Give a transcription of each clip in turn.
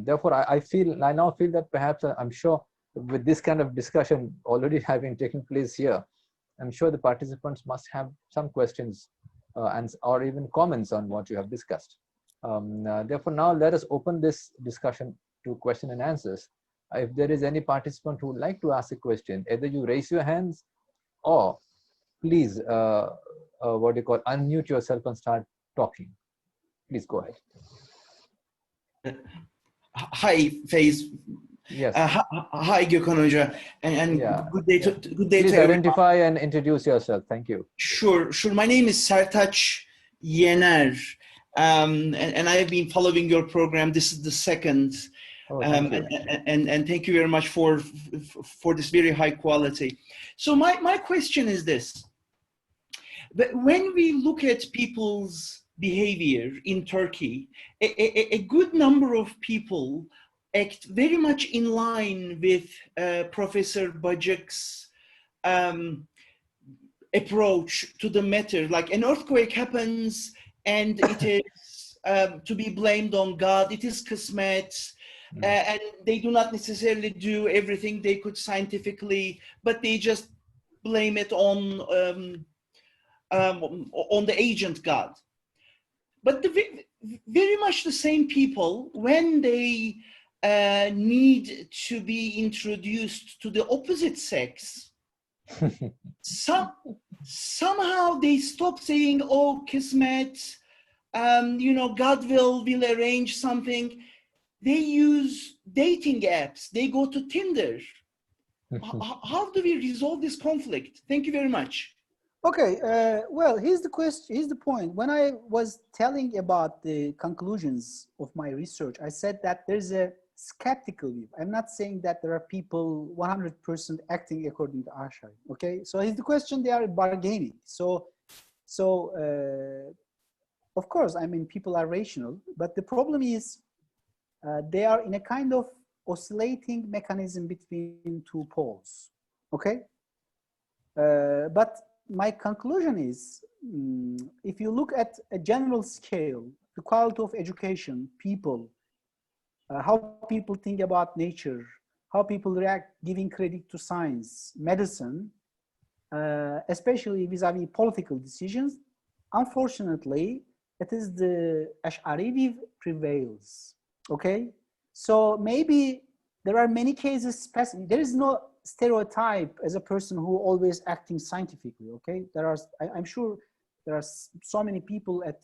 Therefore, I now feel that perhaps I'm sure with this kind of discussion already having taken place here, I'm sure the participants must have some questions or even comments on what you have discussed. Therefore, now let us open this discussion to question and answers. If there is any participant who would like to ask a question, either you raise your hands or please, unmute yourself and start talking. Please go ahead. Hi, Faiz. Yes. Hi, Gokhan Hoca, and Yeah. good day to Please identify and introduce yourself. Thank you. Sure. My name is Sertaç Yener, and I have been following your program. This is the second, and thank you very much for this very high quality. So my question is this: when we look at people's behavior in Turkey, a good number of people act very much in line with Professor Bacik's approach to the matter. Like an earthquake happens and it is to be blamed on God, it is qismet, and they do not necessarily do everything they could scientifically, but they just blame it on the agent God. But very much the same people, when they need to be introduced to the opposite sex, somehow they stop saying, "Oh, qismet, God will arrange something." They use dating apps. They go to Tinder. How do we resolve this conflict? Thank you very much. Okay, well, here's the question, here's the point. When I was telling about the conclusions of my research, I said that there's a skeptical view. I'm not saying that there are people 100% acting according to Ashari, okay? So here's the question, they are bargaining. So of course, I mean, people are rational, but the problem is they are in a kind of oscillating mechanism between two poles, okay? But my conclusion is, if you look at a general scale, the quality of education, people, how people think about nature, how people react giving credit to science, medicine, especially vis-a-vis political decisions, unfortunately, it is the Ash'ari view prevails, okay? So maybe there are many cases, there is no stereotype as a person who always acting scientifically, okay? I'm sure there are so many people at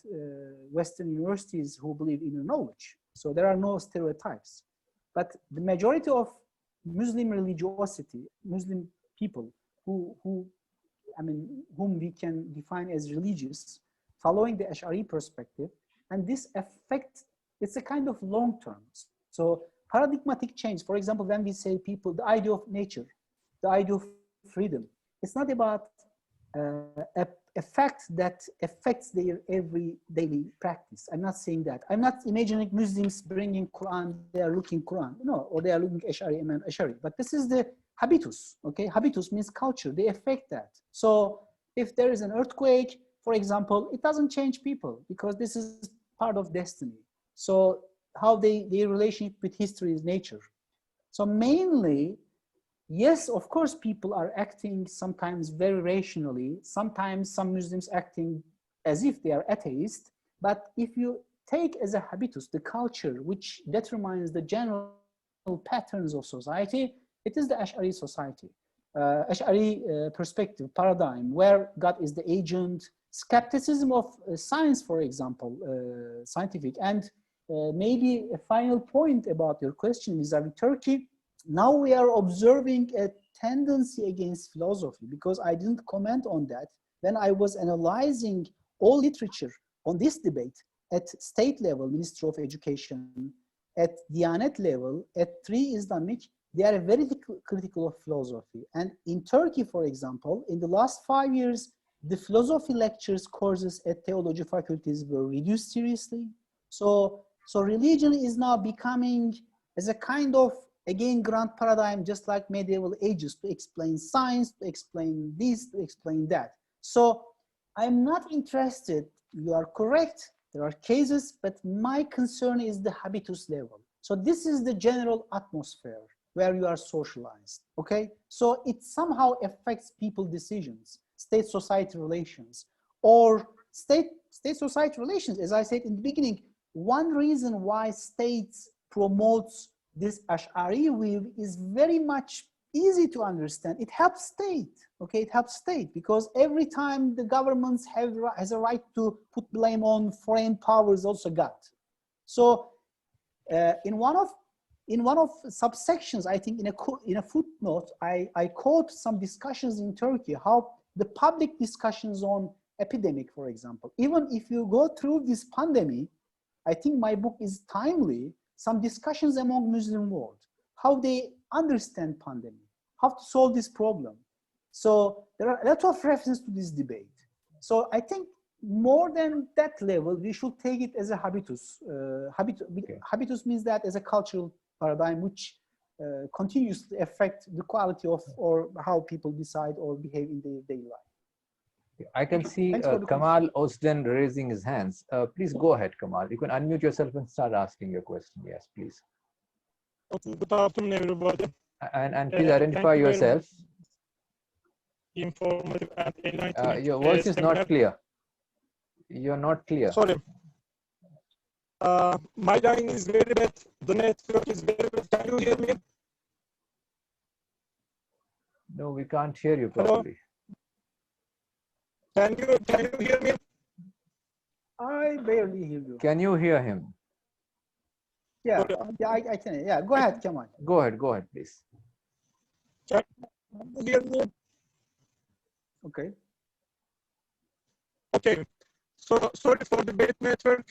Western universities who believe in knowledge. So there are no stereotypes. But the majority of Muslim religiosity, Muslim people whom we can define as religious, following the Ash'ari perspective, and this effect, it's a kind of long term. So paradigmatic change, for example, when we say people, the idea of nature, the idea of freedom, it's not about a fact that affects their every daily practice. I'm not saying that. I'm not imagining Muslims bringing Quran, they are looking Quran, no, or they are looking Ash'ari, Imam Ash'ari. But this is the habitus, okay? Habitus means culture, they affect that. So if there is an earthquake, for example, it doesn't change people because this is part of destiny. So how their relationship with history is nature. So mainly, yes, of course, people are acting sometimes very rationally, sometimes some Muslims acting as if they are atheist. But if you take as a habitus the culture which determines the general patterns of society, it is the Ash'ari society, Ash'ari perspective, paradigm, where God is the agent, skepticism of science, for example, scientific. And maybe a final point about your question vis-a-vis Turkey. Now we are observing a tendency against philosophy, because I didn't comment on that when I was analyzing all literature on this debate at state level, Ministry of Education, at Diyanet level, at three Islamic, they are very critical of philosophy. And in Turkey, for example, in the last 5 years, the philosophy lectures courses at theology faculties were reduced seriously. So religion is now becoming as a kind of, again, grand paradigm, just like medieval ages, to explain science, to explain this, to explain that. So I'm not interested, you are correct, there are cases, but my concern is the habitus level. So this is the general atmosphere where you are socialized, okay? So it somehow affects people's decisions, state-society relations, or state-society relations. As I said in the beginning, one reason why states promotes this Ash'ari view is very much easy to understand. It helps state, okay? It helps state because every time the governments has a right to put blame on foreign powers also got. So in one of subsections, I think in a footnote, I quote some discussions in Turkey, how the public discussions on epidemic, for example, even if you go through this pandemic, I think my book is timely, some discussions among Muslim world, how they understand pandemic, how to solve this problem. So there are a lot of references to this debate. So I think more than that level, we should take it as a habitus. Habitus means that as a cultural paradigm which continuously affect the quality of or how people decide or behave in their daily life. I can see Kamal Osden raising his hands. Please go ahead, Kamal. You can unmute yourself and start asking your question. Yes, please. Good afternoon, everybody. And please identify yourself. Informative and enlightening. Your voice is not clear. You're not clear. Sorry. My line is very bad. The network is very bad. Can you hear me? No, we can't hear you properly. Can you hear me? I barely hear you. Can you hear him? Yeah, yeah, I can. Yeah, go ahead, Kamal. Go ahead, please. Can you hear me? Okay. Okay. So sorry for the bad network.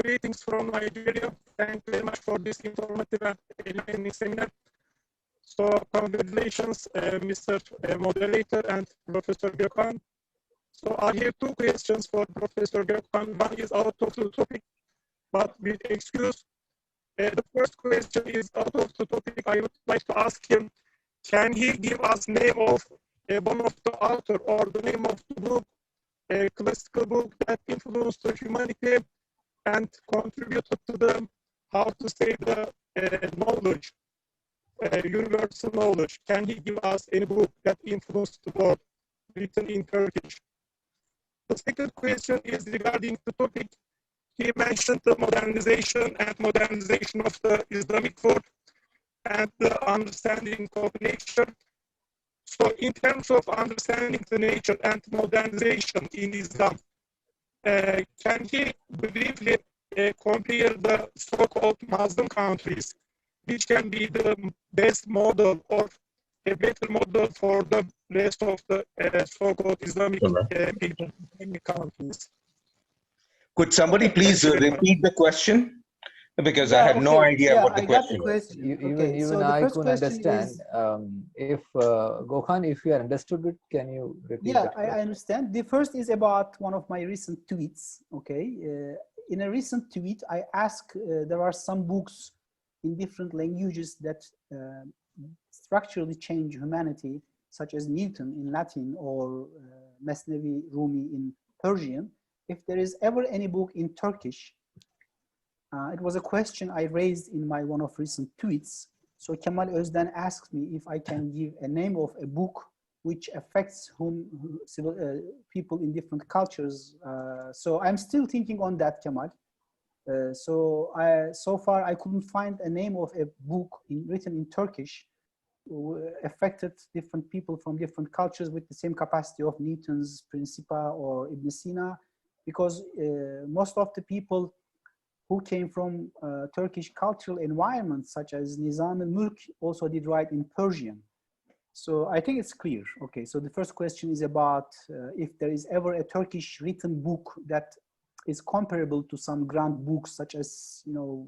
Greetings from Nigeria. Thank you very much for this informative and enlightening seminar. So congratulations, Mr. Moderator and Professor Gokhan. So I have two questions for Professor Gokhan. One is out of the topic, but with excuse. The first question is out of the topic. I would like to ask him, can he give us name of one of the author or the name of the book, a classical book that influenced the humanity and contributed to the, how to say, the knowledge, universal knowledge. Can he give us any book that influenced the world, written in Turkish? The second question is regarding the topic. He mentioned the modernization of the Islamic thought and the understanding of nature. So in terms of understanding the nature and modernization in Islam, can he briefly compare the so-called Muslim countries, which can be the best model or a better model for the rest of the so-called Islamic countries? Could somebody please repeat the question? Because I had no idea what the question was. Even I couldn't understand. If Gokhan, if you understood it, can you repeat that question? I understand. The first is about one of my recent tweets. Okay, in a recent tweet, I asked, there are some books in different languages that structurally change humanity, such as Newton in Latin or Mesnevi Rumi in Persian. If there is ever any book in Turkish, it was a question I raised in my one of recent tweets. So Kemal Özden asked me if I can give a name of a book which affects people in different cultures. So I'm still thinking on that, Kemal. So far I couldn't find a name of a book written in Turkish affected different people from different cultures with the same capacity of Newton's Principia or Ibn Sina, because most of the people who came from Turkish cultural environments such as Nizam al-Mulk also did write in Persian. So I think it's clear. Okay, so the first question is about if there is ever a Turkish written book that is comparable to some grand books such as, you know,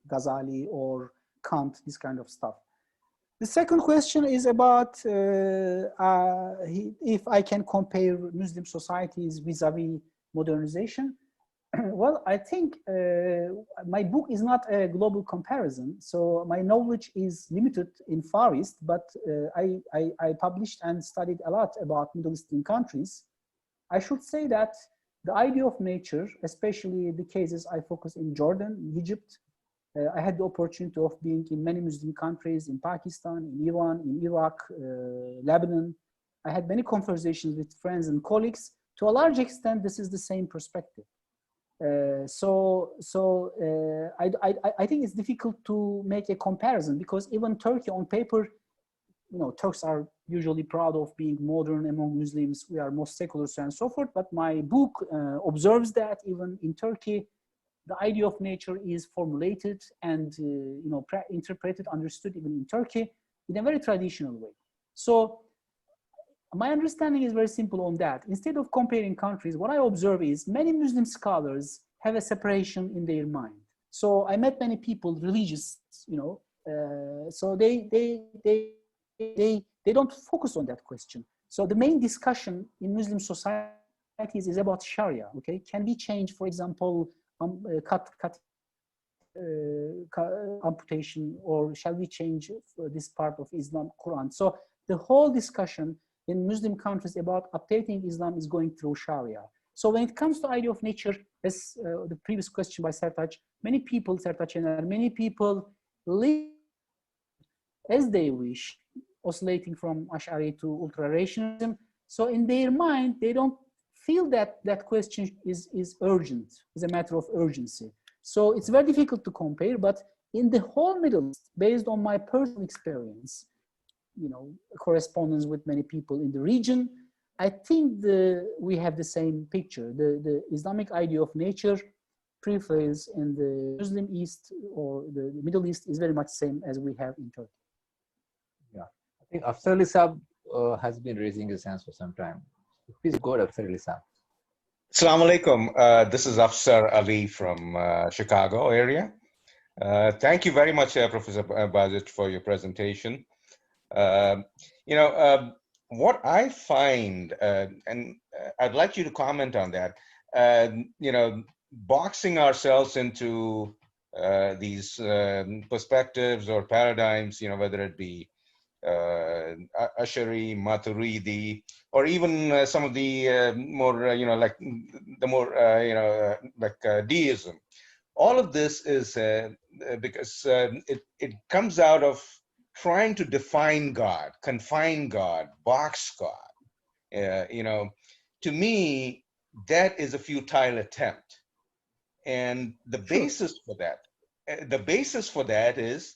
Ghazali or Kant, this kind of stuff. The second question is about if I can compare Muslim societies vis-a-vis modernization. Well, I think my book is not a global comparison, so my knowledge is limited in Far East, but I published and studied a lot about Middle Eastern countries. I should say that the idea of nature, especially the cases I focus in Jordan, Egypt, I had the opportunity of being in many Muslim countries, in Pakistan, in Iran, in Iraq, Lebanon. I had many conversations with friends and colleagues. To a large extent, this is the same perspective. I think it's difficult to make a comparison because even Turkey on paper, Turks are usually proud of being modern among Muslims. We are most secular, so on and so forth. But my book observes that even in Turkey, the idea of nature is formulated and interpreted, understood even in Turkey in a very traditional way. So my understanding is very simple on that. Instead of comparing countries, what I observe is many Muslim scholars have a separation in their mind. So I met many people, religious, so they don't focus on that question. So the main discussion in Muslim societies is about Sharia. Okay, can we change, for example, amputation, or shall we change this part of Islam, Quran? So the whole discussion in Muslim countries about updating Islam is going through Sharia. So when it comes to idea of nature, as the previous question by Sertaç, many people live as they wish, oscillating from Ash'ari to ultra-rationalism. So in their mind, they don't feel that that question is urgent, is a matter of urgency. So it's very difficult to compare, but in the whole Middle East, based on my personal experience, correspondence with many people in the region, I think we have the same picture. The Islamic idea of nature prevails in the Muslim East or the Middle East is very much the same as we have in Turkey. Yeah, I think Afzal Ali Saab has been raising his hands for some time. Please go ahead, Afzal Ali Saab. Assalamu alaikum. This is Afzal Ali from Chicago area. Thank you very much, Professor Bacik, for your presentation. What I find, and I'd like you to comment on that, boxing ourselves into these perspectives or paradigms, whether it be Ash'ari, Maturidi, or even some of the more, like the more, like deism. All of this is because it comes out of trying to define God, confine God, box God. To me, that is a futile attempt. And the basis for that, is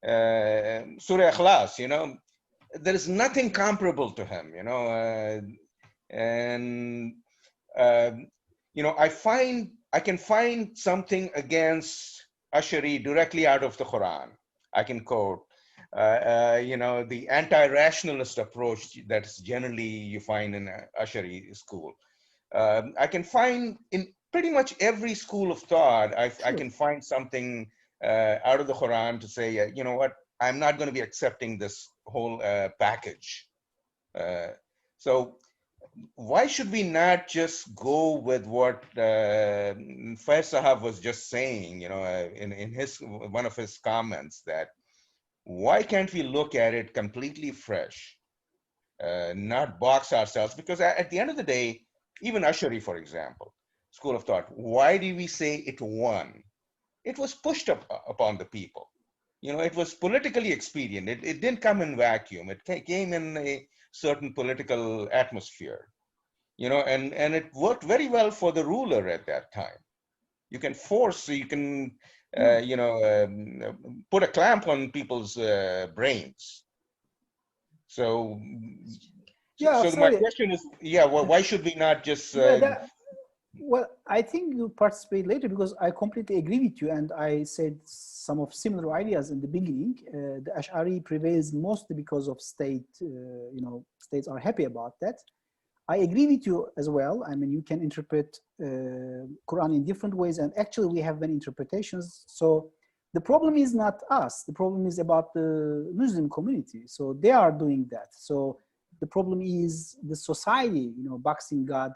Surah Ikhlas, there is nothing comparable to him, I can find something against Ash'ari directly out of the Quran. I can quote, the anti-rationalist approach that's generally you find in Ash'ari school. I can find in pretty much every school of thought, I can find something out of the Quran to say, you know what, I'm not going to be accepting this whole package. So why should we not just go with what Faiz Sahab was just saying, in one of his comments, that why can't we look at it completely fresh, not box ourselves? Because at the end of the day, even Ash'ari, for example, school of thought, why do we say it won? It was pushed upon the people. It was politically expedient. It didn't come in vacuum. It came in a certain political atmosphere, and it worked very well for the ruler at that time. You can force, you can, put a clamp on people's brains. So my question is, why should we not just well, I think you participate later because I completely agree with you, and I said some of similar ideas in the beginning. The Ash'ari prevails mostly because of state, states are happy about that. I agree with you as well. I mean, you can interpret Quran in different ways, and actually we have many interpretations. So the problem is not us. The problem is about the Muslim community. So they are doing that. So the problem is the society, boxing God.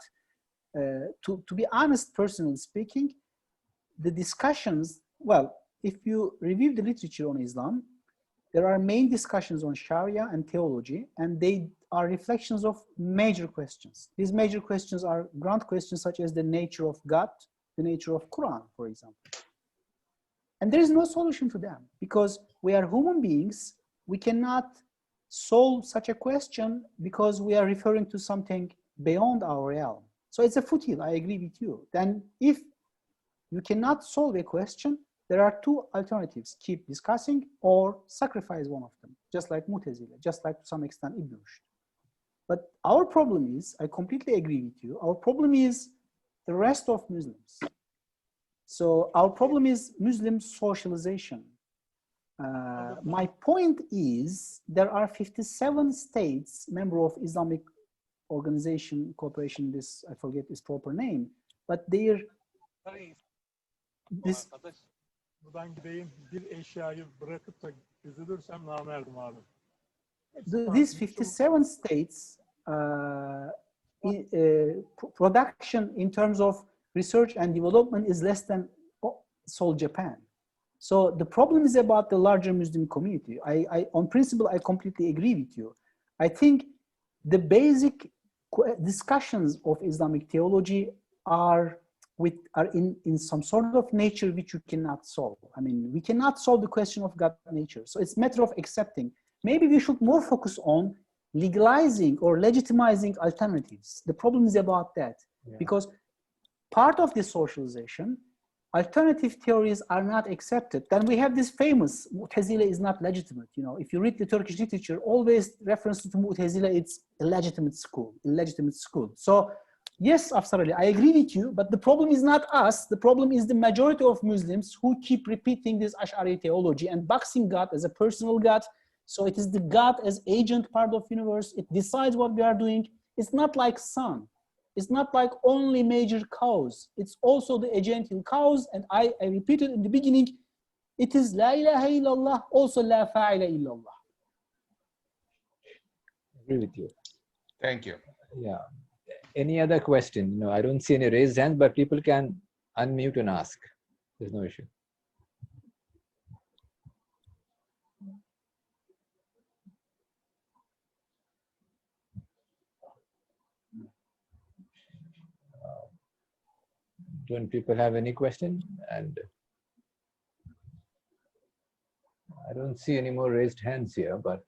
To be honest, personally speaking, the discussions, well, if you review the literature on Islam, there are main discussions on Sharia and theology, and they are reflections of major questions. These major questions are ground questions such as the nature of God, the nature of Quran, for example. And there is no solution to them because we are human beings. We cannot solve such a question because we are referring to something beyond our realm. So it's a futile, I agree with you. Then if you cannot solve a question, there are two alternatives: keep discussing or sacrifice one of them, just like Mu'tazila, just like to some extent Ibn Rushd. But our problem is, I completely agree with you, our problem is the rest of Muslims. So our problem is Muslim socialization. My point is there are 57 states, member of Islamic organization, corporation, this, I forget its proper name, but they're, this, Buradan gideyim, bir eşyayı bırakıp da üzülürsem namerdim abi. these 57 states, production in terms of research and development is less than Seoul, Japan. So the problem is about the larger Muslim community. On principle, I completely agree with you. I think the basic discussions of Islamic theology are in some sort of nature which you cannot solve. I mean, we cannot solve the question of God nature. So it's a matter of accepting. Maybe we should more focus on legalizing or legitimizing alternatives. The problem is about that, because part of this socialization, alternative theories are not accepted. Then we have this famous Mu'tazila is not legitimate. You know, if you read the Turkish literature, always reference to Mu'tazila, it's illegitimate school, illegitimate school. So yes, Afsar Ali, I agree with you, but the problem is not us. The problem is the majority of Muslims who keep repeating this Ash'ari theology and boxing God as a personal God. So it is the God as agent part of universe. It decides what we are doing. It's not like sun. It's not like only major cause. It's also the agential cause. And I repeated in the beginning, it is La ilaha illallah, also La fa'ila illallah. Agree with you. Thank you. Yeah. Any other question? No, I don't see any raised hands, but people can unmute and ask. There's no issue. Don't people have any question? And I don't see any more raised hands here, but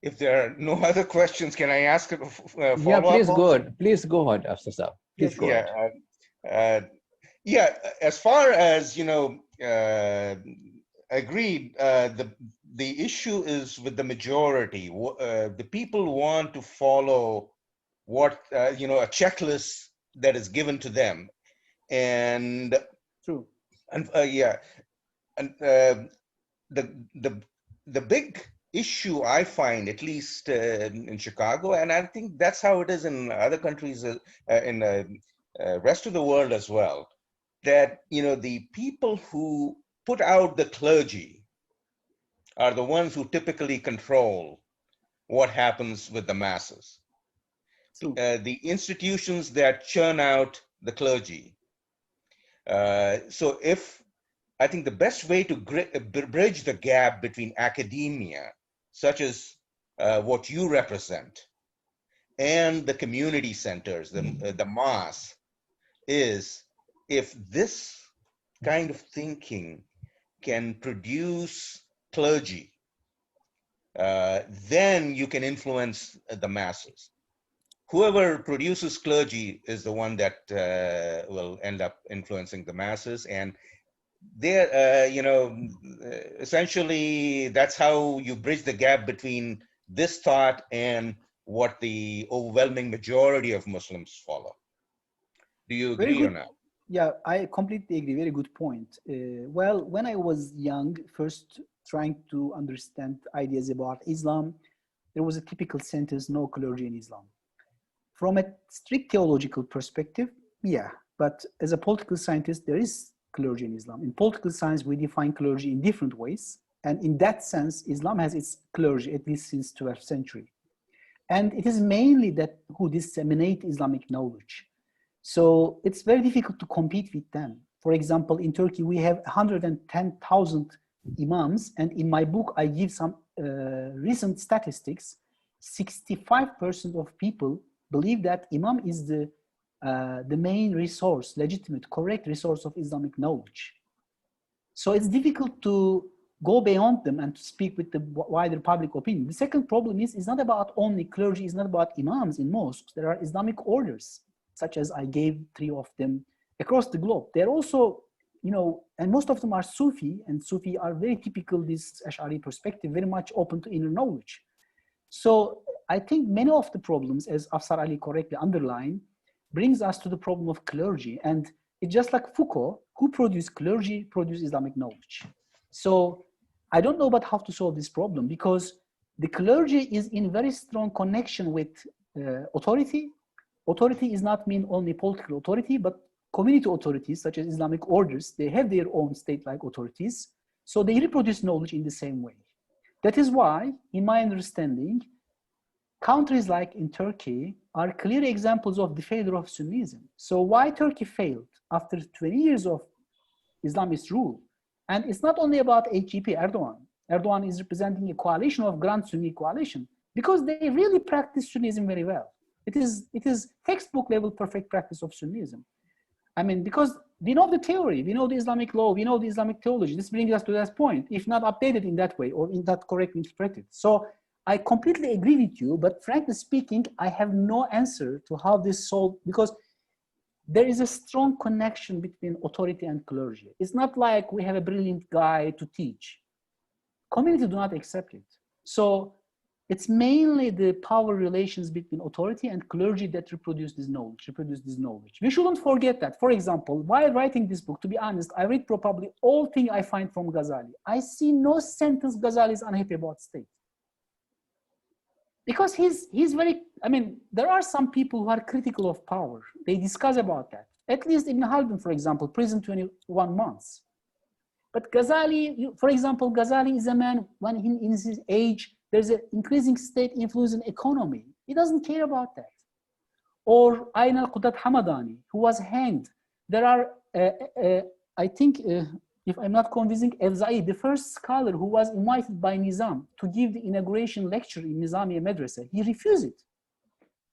If there are no other questions, can I ask a follow-up? yeah, please go ahead. Please go ahead, Afsar Saab. Please go ahead. Yeah, as far as, agreed, the issue is with the majority. The people want to follow what, a checklist that is given to them. And, True. And the big issue I find, at least in Chicago, and I think that's how it is in other countries in the rest of the world as well, that the people who put out the clergy are the ones who typically control what happens with the masses. The institutions that churn out the clergy. So I think the best way to bridge the gap between academia, such as what you represent, and the community centers, the mosque, is if this kind of thinking can produce clergy, then you can influence the masses. Whoever produces clergy is the one that will end up influencing the masses. And there, essentially, that's how you bridge the gap between this thought and what the overwhelming majority of Muslims follow. Do you agree or not? Yeah, I completely agree. Very good point. Well, when I was young, first trying to understand ideas about Islam, there was a typical sentence, no clergy in Islam. From a strict theological perspective, yeah, but as a political scientist, there is clergy in Islam. In political science, we define clergy in different ways. And in that sense, Islam has its clergy, at least since 12th century. And it is mainly that who disseminate Islamic knowledge. So it's very difficult to compete with them. For example, in Turkey, we have 110,000 imams. And in my book, I give some recent statistics. 65% of people believe that Imam is the main resource, legitimate, correct resource of Islamic knowledge. So it's difficult to go beyond them and to speak with the wider public opinion. The second problem is, it's not about only clergy, it's not about imams in mosques. There are Islamic orders, such as I gave 3 of them across the globe. They're also, you know, and most of them are Sufi, and Sufi are very typical, this Ash'ari perspective, very much open to inner knowledge. So I think many of the problems, as Afsar Ali correctly underlined, brings us to the problem of clergy. And it's just like Foucault, who produced clergy, produced Islamic knowledge. So I don't know about how to solve this problem, because the clergy is in very strong connection with authority. Authority is not mean only political authority, but community authorities such as Islamic orders. They have their own state-like authorities. So they reproduce knowledge in the same way. That is why, in my understanding, countries like in Turkey are clear examples of the failure of Sunnism. So why Turkey failed after 20 years of Islamist rule? And it's not only about HDP, Erdogan. Erdogan is representing a coalition of Grand Sunni coalition, because they really practice Sunnism very well. It is textbook level perfect practice of Sunnism. I mean, because we know the theory, we know the Islamic law, we know the Islamic theology. This brings us to that point, if not updated in that way or in that correctly interpreted. So I completely agree with you, but frankly speaking, I have no answer to how this solved, because there is a strong connection between authority and clergy. It's not like we have a brilliant guy to teach. Community do not accept it. So it's mainly the power relations between authority and clergy that reproduce this knowledge, We shouldn't forget that. For example, while writing this book, to be honest, I read probably all things I find from Ghazali. I see no sentence Ghazali is unhappy about state. Because he's very, I mean, there are some people who are critical of power. They discuss about that. At least Ibn Haldun, for example, prison 21 months. But Ghazali, for example, Ghazali is a man, when in his age, there's an increasing state influence in economy. He doesn't care about that. Or Ayn al-Qudat Hamadani, who was hanged. There are, I think, if I'm not convincing, Evzai, the first scholar who was invited by Nizam to give the inauguration lecture in Nizamiya Madrasa, he refused it.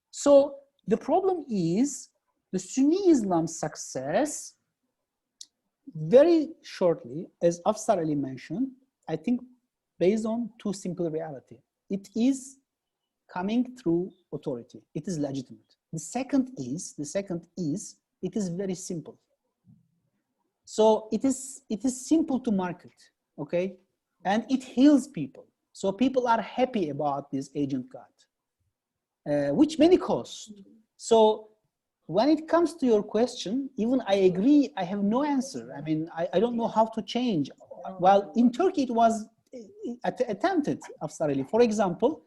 So the problem is the Sunni Islam's success, very shortly, as Afsar Ali mentioned, I think based on 2 simple reality. It is coming through authority. It is legitimate. The second is, it is very simple. So it is simple to market, okay? And it heals people. So people are happy about this agent God, which many cost. So when it comes to your question, even I agree, I have no answer. I mean, I don't know how to change. Well, in Turkey, it was attempted, Afsar Ali. For example,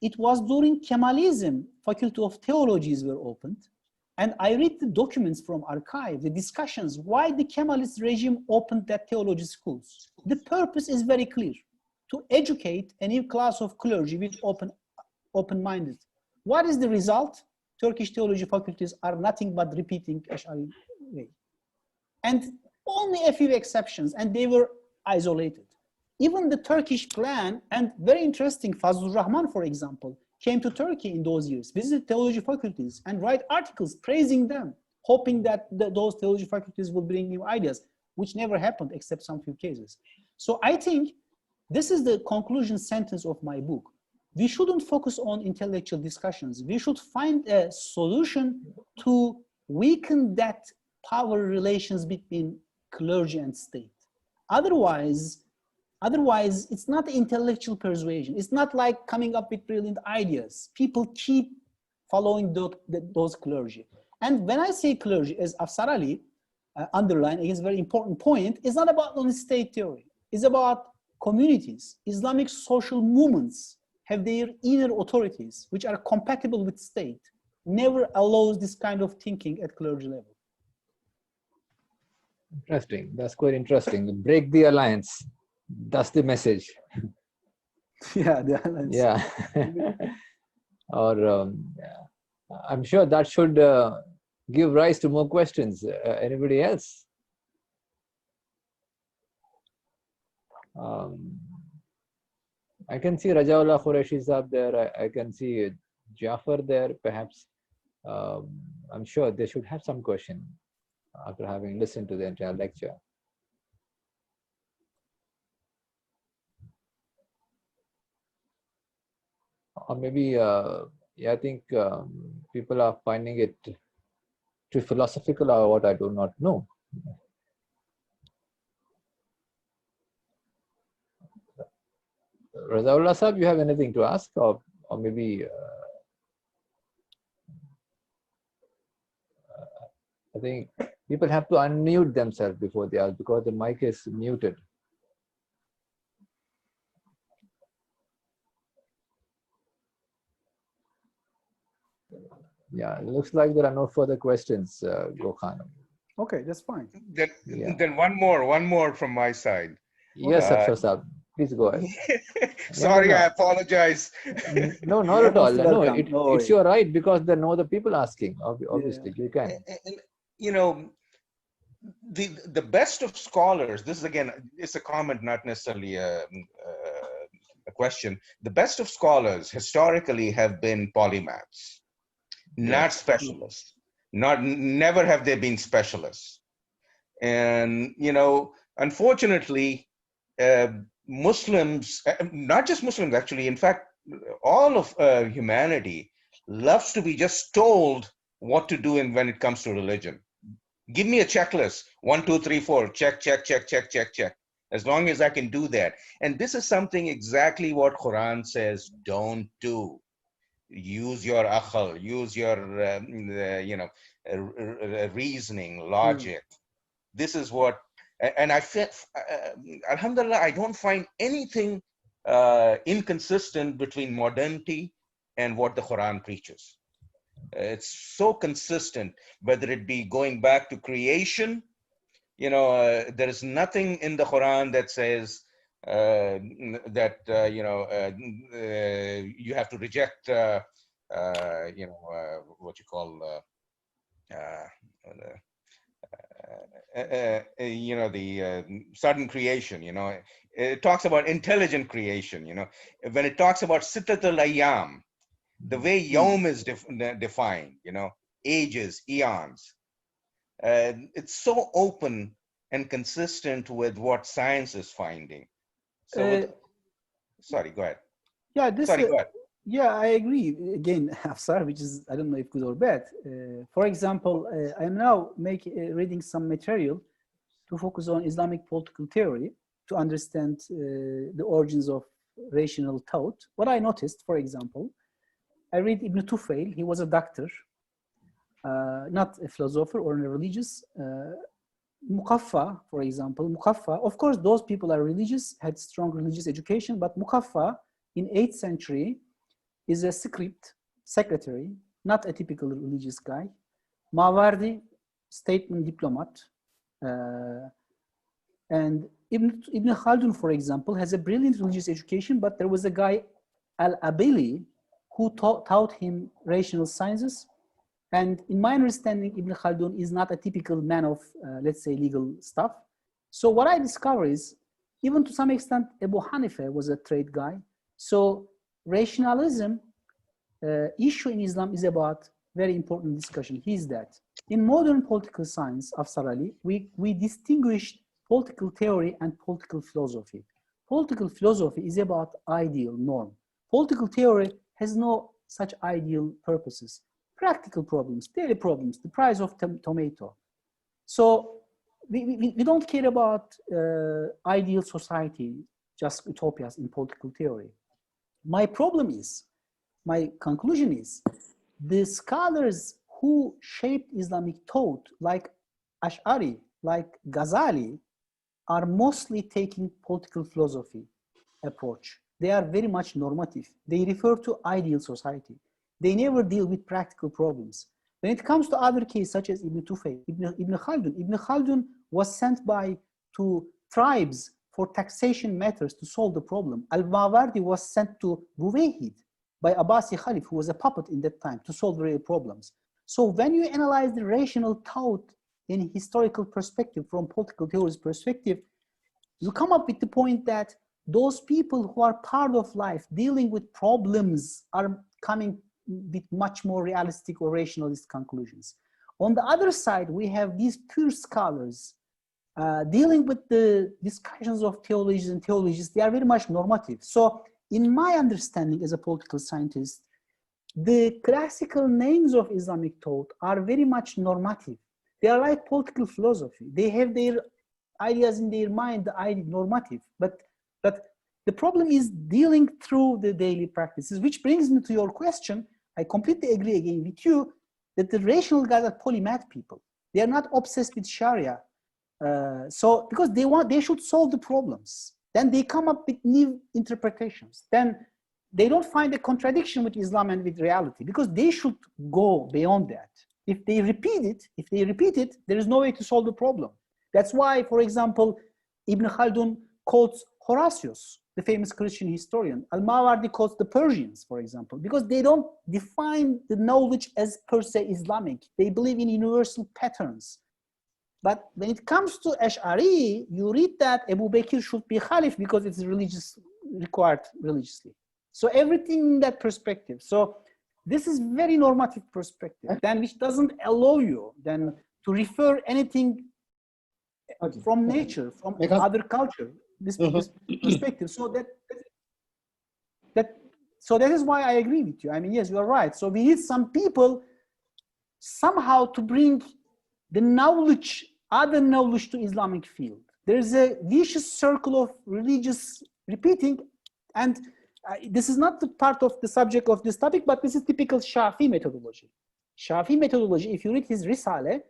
it was during Kemalism, Faculty of Theologies were opened. And I read the documents from archive, the discussions, why the Kemalist regime opened that theology schools. The purpose is very clear, to educate a new class of clergy with open-minded. What is the result? Turkish theology faculties are nothing but repeating Ash'ari way. And only a few exceptions, and they were isolated. Even the Turkish plan, and very interesting, Fazlur Rahman, for example, came to Turkey in those years, visited theology faculties and write articles praising them, hoping that those theology faculties will bring new ideas, which never happened except some few cases. So I think this is the conclusion sentence of my book. We shouldn't focus on intellectual discussions. We should find a solution to weaken that power relations between clergy and state. Otherwise, it's not intellectual persuasion. It's not like coming up with brilliant ideas. People keep following those clergy. And when I say clergy, as Afsar Ali underlined, it's a very important point, it's not about only state theory. It's about communities. Islamic social movements have their inner authorities, which are compatible with state, never allows this kind of thinking at clergy level. Interesting. That's quite interesting. Break the alliance. That's the message. Yeah, the alliance. Yeah. Or I'm sure that should give rise to more questions. Anybody else? I can see Rajaullah Qureshi Saab there. I can see Jafar there, perhaps. I'm sure they should have some question after having listened to the entire lecture. Or maybe, yeah, I think people are finding it too philosophical or what, I do not know. Razaullah Sahab, you have anything to ask, or maybe I think people have to unmute themselves before they ask because the mic is muted. Yeah, it looks like there are no further questions, Gokhan. Okay, that's fine. Then one more from my side. Yes, Afshar Saab, please go ahead. Sorry, no. I apologize. No, not at all. No, No, it's your right because there are no other people asking. Obviously, you can. And, you know, the best of scholars, this is again, it's a comment, not necessarily a question. The best of scholars historically have been polymaths, not specialists. Never have they been specialists. And, you know, unfortunately, Muslims, not just Muslims actually, in fact, all of humanity loves to be just told what to do when it comes to religion. Give me a checklist, 1, 2, 3, 4, check, check, check, check, check, check. As long as I can do that. And this is something exactly what Quran says, don't do. Use your akhal, use your, you know, reasoning, logic. This is what, and I feel, alhamdulillah, I don't find anything inconsistent between modernity and what the Quran preaches. It's so consistent, whether it be going back to creation, you know, there is nothing in the Quran that says that, you know, you have to reject, you know, what you call, you know, the sudden creation, you know. It talks about intelligent creation, you know. When it talks about Sittatul Ayyam, the way Yom is defined, you know, ages, eons, it's so open and consistent with what science is finding. So, sorry, go ahead. Yeah, this. Sorry, go ahead. Yeah, I agree. Again, Afsar, which is, I don't know if good or bad. For example, I'm now reading some material to focus on Islamic political theory to understand the origins of rational thought. What I noticed, for example, I read Ibn Tufayl. He was a doctor, not a philosopher or a religious. Muqaffa, for example, Muqaffa, of course, those people are religious, had strong religious education, but Muqaffa in 8th century is a script secretary, not a typical religious guy. Mawardi, statement diplomat. And Ibn Khaldun, for example, has a brilliant religious education, but there was a guy, Al-Abili, who taught him rational sciences. And in my understanding, Ibn Khaldun is not a typical man of, let's say, legal stuff. So what I discover is, even to some extent, Abu Hanifa was a trade guy. So rationalism issue in Islam is about very important discussion. He's that. In modern political science, Afsar Ali, we distinguished political theory and political philosophy. Political philosophy is about ideal norm. Political theory has no such ideal purposes. Practical problems, daily problems, the price of tomato. So we don't care about ideal society, just utopias in political theory. My problem is, my conclusion is, the scholars who shaped Islamic thought, like Ash'ari, like Ghazali, are mostly taking political philosophy approach. They are very much normative. They refer to ideal society. They never deal with practical problems. When it comes to other cases, such as Ibn Tufayl, Ibn Khaldun was sent to tribes for taxation matters to solve the problem. Al-Mawardi was sent to Buwayhid by Abbasi Khalif, who was a puppet in that time, to solve real problems. So when you analyze the rational thought in historical perspective, from political theory's perspective, you come up with the point that those people who are part of life, dealing with problems, are coming with much more realistic or rationalist conclusions. On the other side, we have these pure scholars dealing with the discussions of theologies and theologies. They are very much normative. So in my understanding as a political scientist, the classical names of Islamic thought are very much normative. They are like political philosophy. They have their ideas in their mind, the idea normative. But the problem is dealing through the daily practices, which brings me to your question. I completely agree again with you that the rational guys are polymath people. They are not obsessed with Sharia. So because they should solve the problems. Then they come up with new interpretations. Then they don't find a contradiction with Islam and with reality, because they should go beyond that. If they repeat it, there is no way to solve the problem. That's why, for example, Ibn Khaldun quotes Horatius, the famous Christian historian. Al-Mawardi quotes the Persians, for example, because they don't define the knowledge as per se Islamic. They believe in universal patterns. But when it comes to Ash'ari, you read that Abu Bakr should be Khalif because it's required religiously. So everything in that perspective. So this is very normative perspective, then which doesn't allow you then to refer anything from nature, from other culture, this perspective. So that is why I agree with you. I mean, yes, you are right. So we need some people somehow to bring the knowledge, other knowledge to Islamic field. There's a vicious circle of religious repeating, and this is not the part of the subject of this topic, but this is typical Shafi methodology. Shafi methodology, if you read his Risale,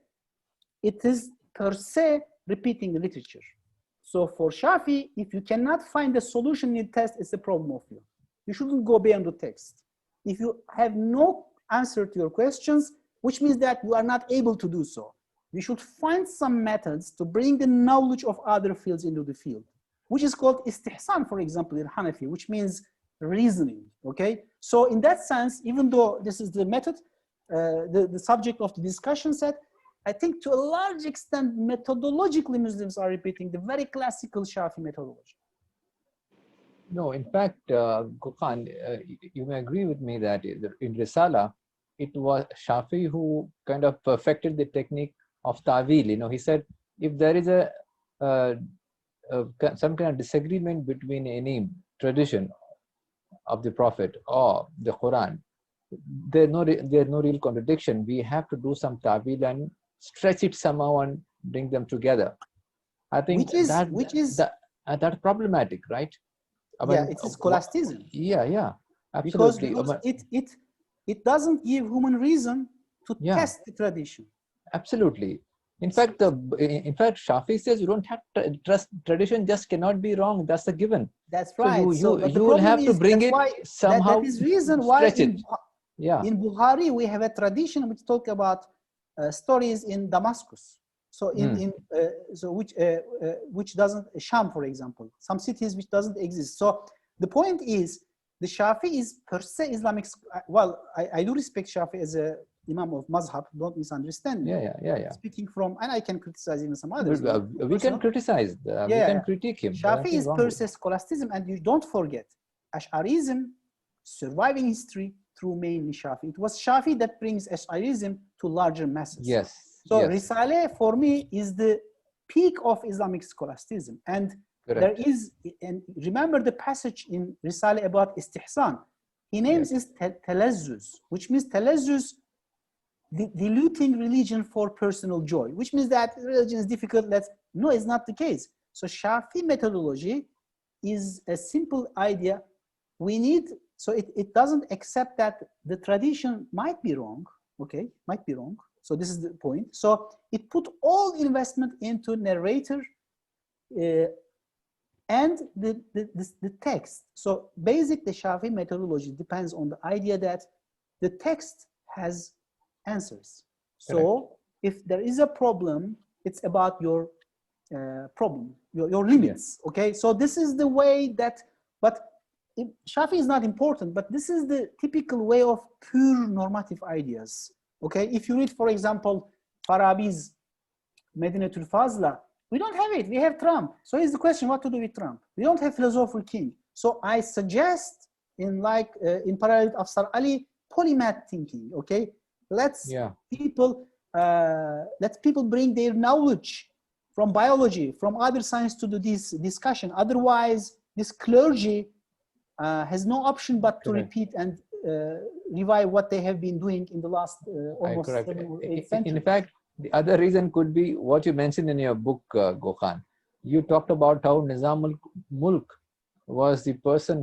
it is per se repeating the literature. So for Shafi, if you cannot find a solution in the text, it's a problem of you. You shouldn't go beyond the text. If you have no answer to your questions, which means that you are not able to do so, we should find some methods to bring the knowledge of other fields into the field, which is called istihsan, for example, in Hanafi, which means reasoning, okay? So in that sense, even though this is the method, the subject of the discussion set, I think to a large extent, methodologically, Muslims are repeating the very classical Shafi methodology. No, in fact, Gokhan, you may agree with me that in Risala, it was Shafi who kind of perfected the technique of ta'wil. You know, he said, if there is some kind of disagreement between any tradition of the Prophet or the Quran, there's no real contradiction. We have to do some ta'wil and stretch it somehow and bring them together. I think that's problematic, right? I mean, it is scholasticism. Yeah, absolutely. Because it doesn't give human reason to test the tradition. Absolutely. In fact, Shafi says you don't have to trust tradition; just cannot be wrong. That's a given. That's right. So you will have to bring it somehow. That is reason why in Bukhari we have a tradition which talk about stories in Damascus. So which doesn't, Sham, for example, some cities which doesn't exist. So the point is, the Shafi is per se Islamic. Well, I do respect Shafi as a Imam of Mazhab. Don't misunderstand me. Yeah. Speaking from, and I can criticize even some others. We can criticize. We can critique him. Shafi is per se scholasticism, and you don't forget, Ash'arism surviving history through mainly Shafi. It was Shafi that brings Ash'arism to larger masses. Yes. So Risale for me is the peak of Islamic scholasticism. And there is, and remember the passage in Risale about istihsan. He names it talazzuz, which means talazzuz, diluting religion for personal joy, which means that religion is difficult. No, it's not the case. So Shafi methodology is a simple idea. So it doesn't accept that the tradition might be wrong, okay, might be wrong. So this is the point. So it put all investment into narrator and the text. So basic the Shafi methodology depends on the idea that the text has answers. So if there is a problem, it's about your problem, your limits. Okay. So this is the way that, but Shafi is not important, but this is the typical way of pure normative ideas. Okay. If you read, for example, Farabi's Medinatul Fazla, We don't have it. We have Trump. So here's the question: what to do with Trump? We don't have philosopher king. So I suggest, in parallel with Afsar Ali, polymath thinking. Okay, let's people bring their knowledge from biology, from other science to do this discussion. Otherwise, this clergy has no option but to repeat and revive what they have been doing in the last almost 7 or 8 centuries. In fact, the other reason could be what you mentioned in your book, Gokhan. You talked about how Nizam al-Mulk was the person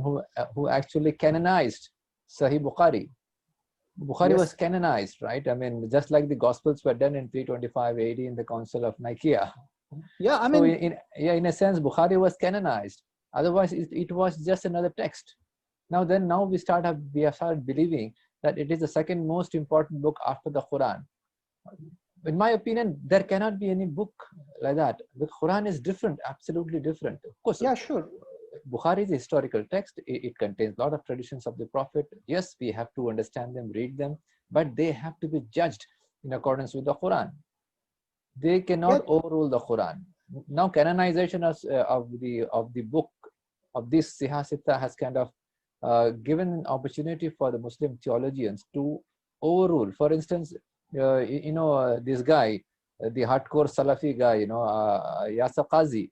who actually canonized Sahih Bukhari. Bukhari was canonized, right? I mean, just like the Gospels were done in 325 AD in the Council of Nicaea. Yeah, I mean, so in a sense, Bukhari was canonized. Otherwise, it was just another text. Now we have started believing that it is the second most important book after the Quran. In my opinion, there cannot be any book like that. The Quran is different, absolutely different. Of course, yeah, sure. Bukhari is a historical text. It contains a lot of traditions of the Prophet. Yes, we have to understand them, read them, but they have to be judged in accordance with the Quran. They cannot overrule the Quran. Now, canonization of the book of this Sihah Sitta has kind of given an opportunity for the Muslim theologians to overrule. For instance, this guy, the hardcore Salafi guy, Yasir Qazi,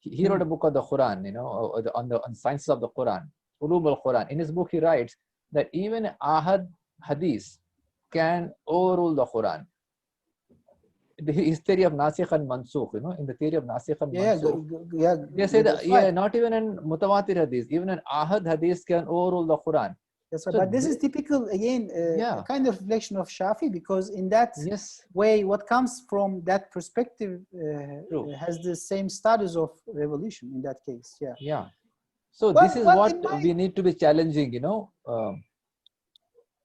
he wrote a book of the Quran, on sciences of the Quran, Ulum al-Quran. In his book, he writes that even Ahad Hadith can overrule the Quran. His theory of Nasikh and Mansukh, in the theory of Nasikh and Mansukh, they say that, not even in Mutawatir Hadith, even an Ahad Hadith can overrule the Quran. That's right. So but this is typical, again, a kind of reflection of Shafi, because in that way, what comes from that perspective has the same status of revolution in that case. Yeah. So this is what we need to be challenging,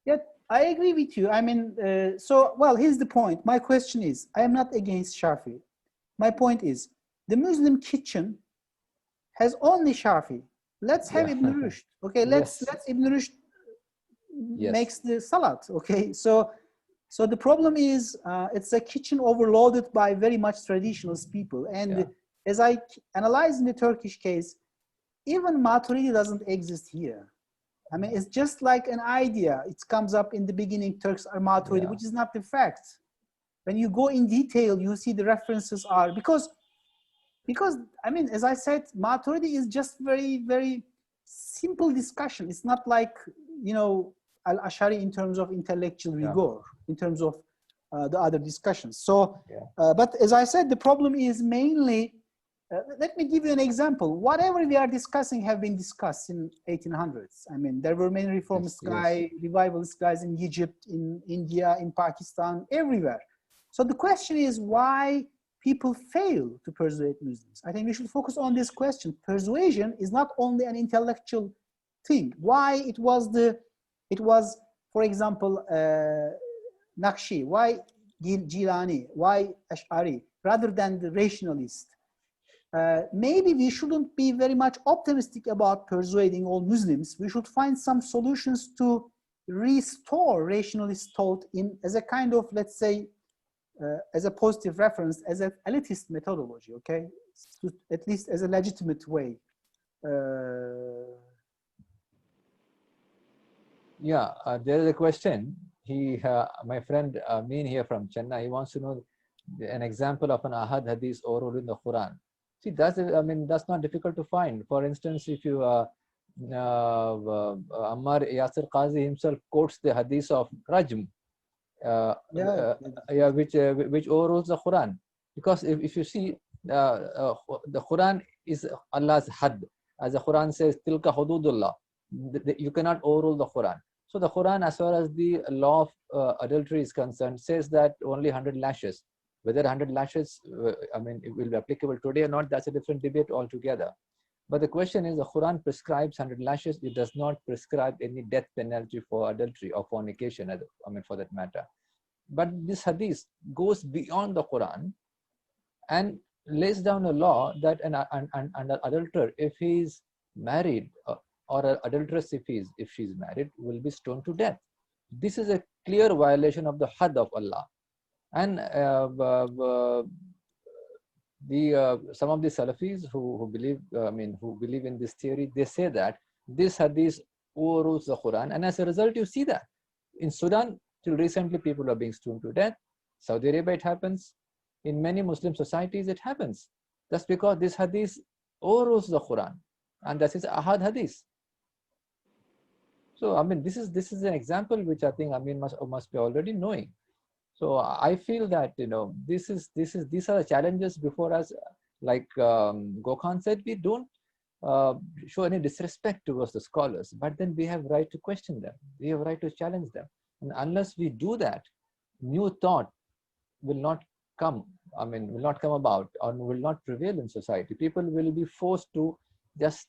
Yeah, I agree with you. I mean, here's the point. My question is, I am not against Shafi. My point is, the Muslim kitchen has only Shafi. Let's have Ibn Rushd. Okay, let's Ibn Rushd makes the salad. Okay, so the problem is it's a kitchen overloaded by very much traditionalist people. And as I analyze in the Turkish case, even Maturidi doesn't exist here. I mean, it's just like an idea. It comes up in the beginning, Turks are Maturidi, which is not the fact. When you go in detail, you see the references are, because I mean, as I said, Maturidi is just very, very simple discussion. It's not like, Al-Ash'ari in terms of intellectual rigor, in terms of the other discussions. So, but as I said, the problem is mainly, let me give you an example. Whatever we are discussing have been discussed in 1800s. I mean, there were many reformist guys, revivalist guys in Egypt, in India, in Pakistan, everywhere. So the question is why people fail to persuade Muslims. I think we should focus on this question. Persuasion is not only an intellectual thing. Why it was, for example, Naqshi, why Jilani, why Ash'ari, rather than the rationalist. Maybe we shouldn't be very much optimistic about persuading all Muslims. We should find some solutions to restore rationalist thought as a kind of, let's say, as a positive reference, as an elitist methodology, okay? At least as a legitimate way. There is a question. My friend Amin here from Chennai, he wants to know an example of an Ahad Hadith overruled in the Quran. See, that's not difficult to find. For instance, if you Ammar Yasir Qazi himself quotes the Hadith of Rajm, which overrules the Quran, because if you see the Quran is Allah's had, as the Quran says, Tilka Hududullah. You cannot overrule the Quran. So the Quran, as far as the law of adultery is concerned, says that only 100 lashes. Whether 100 lashes, it will be applicable today or not, that's a different debate altogether. But the question is, the Quran prescribes 100 lashes. It does not prescribe any death penalty for adultery or fornication, for that matter. But this hadith goes beyond the Quran and lays down a law that an adulterer, if he is married, or an adulteress, if she's married, will be stoned to death. This is a clear violation of the had of Allah. And some of the Salafis who believe, who believe in this theory, they say that this hadith overrules the Quran, and as a result, you see that in Sudan till recently, people are being stoned to death. Saudi Arabia, it happens. In many Muslim societies, it happens. That's because this hadith overrules the Quran, and that is ahad hadith. So this is an example which I think must be already knowing. So I feel that these are the challenges before us. Like Gokhan said, we don't show any disrespect towards the scholars, but then we have right to question them. We have right to challenge them, and unless we do that, new thought will not come. Will not come about or will not prevail in society. People will be forced to just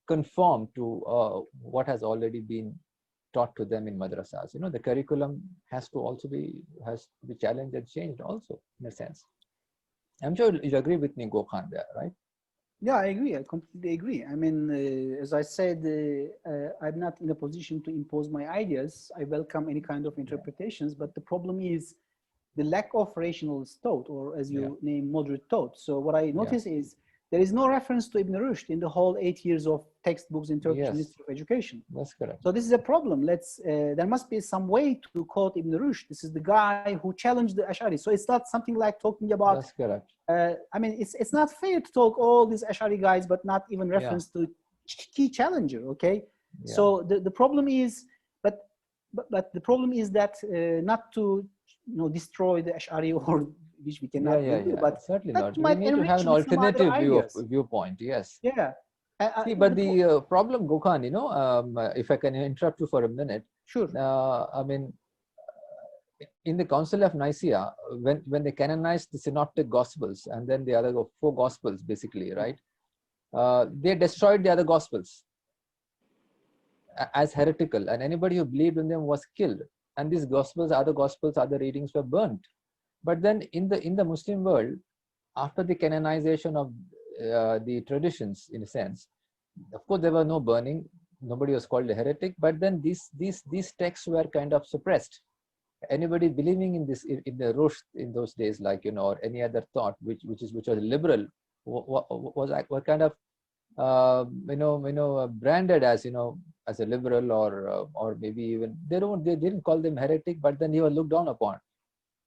conform to what has already been taught to them in madrasas. The curriculum has to be challenged and changed also, in a sense. I'm sure you agree with me, Gokhan, there, right? Yeah, I agree. I completely agree. As I said, I'm not in a position to impose my ideas. I welcome any kind of interpretations, but the problem is the lack of rationalist thought, or as you name, moderate thought. So what I notice is there is no reference to Ibn Rushd in the whole 8 years of textbooks in Turkish Ministry of Education. That's correct. So this is a problem. There must be some way to quote Ibn Rushd. This is the guy who challenged the Ash'ari. So it's not something like talking about. That's correct. It's not fair to talk all these Ash'ari guys, but not even reference to key challenger. Okay. Yeah. So the problem is, but the problem is that not to destroy the Ash'ari, or which we cannot do, but certainly not. We need to have an alternative viewpoint. Yes. Yeah. See, but the problem, Gokhan, if I can interrupt you for a minute. Sure. In the Council of Nicaea, when they canonized the Synoptic Gospels and then the other 4 Gospels, basically, right? They destroyed the other Gospels as heretical, and anybody who believed in them was killed. And these Gospels, other readings were burnt. But then in the Muslim world, after the canonization of the traditions, in a sense, of course there was no burning, nobody was called a heretic, but then these texts were kind of suppressed. Anybody believing in this, in the Rushd in those days, like or any other thought which was liberal, was kind of branded as as a liberal, or maybe even they didn't call them heretic, but then he was looked down upon.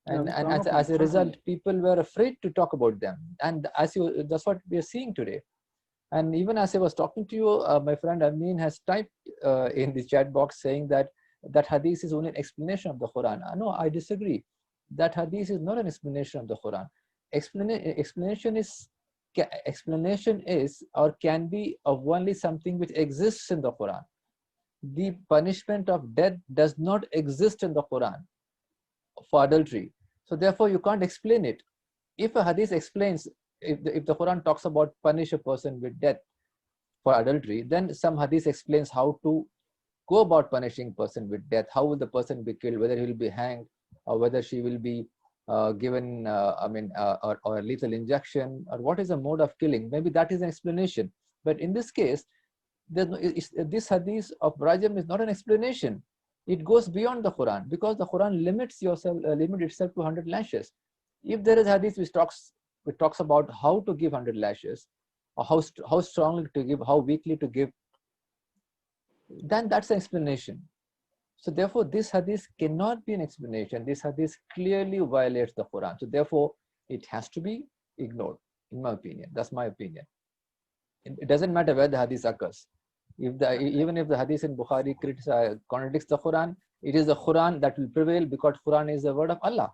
And as a result, people were afraid to talk about them. And that's what we are seeing today. And even as I was talking to you, my friend Amin has typed in the chat box saying that hadith is only an explanation of the Quran. No, I disagree. That hadith is not an explanation of the Quran. Explanation is or can be of only something which exists in the Quran. The punishment of death does not exist in the Quran for adultery. So therefore you can't explain it. If a hadith explains, if the Quran talks about punish a person with death for adultery, then some hadith explains how to go about punishing a person with death. How will the person be killed? Whether he will be hanged, or whether she will be given or a lethal injection, or what is the mode of killing? Maybe that is an explanation. But in this case, this hadith of Rajam is not an explanation. It goes beyond the Quran, because the Quran limits itself to 100 lashes. If there is hadith which talks about how to give 100 lashes, or how strongly to give, how weakly to give, then that's an explanation. So therefore, this hadith cannot be an explanation. This hadith clearly violates the Quran. So therefore, it has to be ignored, in my opinion. That's my opinion. It doesn't matter where the hadith occurs. Even if the hadith in Bukhari contradicts the Quran, it is the Quran that will prevail, because Quran is the word of Allah.